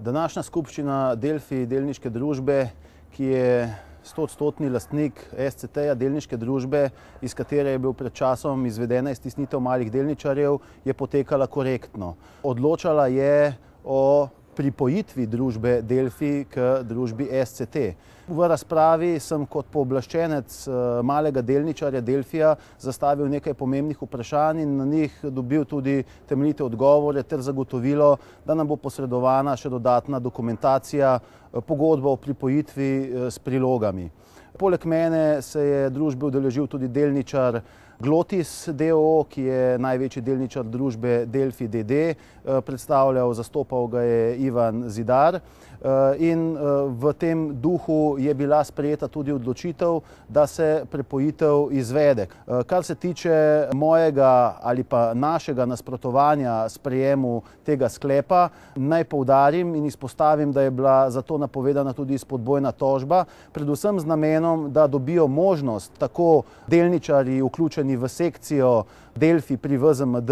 Današnja skupščina Delfi delniške družbe, ki je 100-odstotni lastnik SCT-ja delniške družbe, iz katere je bil pred časom izvedena iztisnitev malih delničarjev, je potekala korektno. Odločala je o pripojitvi družbe Delfi k družbi SCT. V razpravi sem kot pooblaščenec malega delničarja Delfija zastavil nekaj pomembnih vprašanj in na njih dobil tudi temeljite odgovore ter zagotovilo, da nam bo posredovana še dodatna dokumentacija, pogodba o pripojitvi s prilogami. Poleg mene se je družbe udeležil tudi delničar Glotis d.o.o., ki je največji delničar družbe Delfi d.d., zastopal ga je Ivan Zidar. In v tem duhu je bila sprejeta tudi odločitev, da se prepojitev izvede. Kar se tiče mojega ali pa našega nasprotovanja sprejemu tega sklepa, naj poudarim in izpostavim, da je bila za to napovedana tudi izpodbojna tožba, predvsem z namenom, da dobijo možnost tako delničarji vključeni v sekcijo Delfi pri VZMD,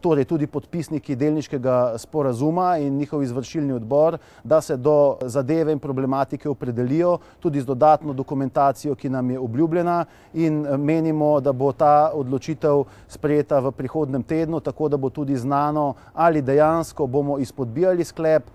torej tudi podpisniki delniškega sporazuma in njihov izvršilni odbor, da se do zadeve in problematike opredelijo tudi z dodatno dokumentacijo, ki nam je obljubljena, in menimo, da bo ta odločitev sprejeta v prihodnjem tednu, tako da bo tudi znano, ali dejansko bomo izpodbijali sklep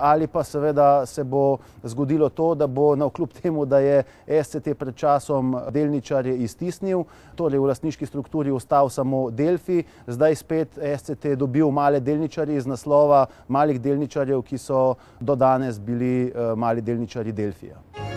ali pa seveda se bo zgodilo to, da bo navkljub temu, da je SCT pred časom delničarje iztisnil, torej v lastniški strukturi ostal samo Delfi, zdaj spet SCT dobil male delničarje iz naslova malih delničarjev, ki so do danes bili mali delničarji Delfija.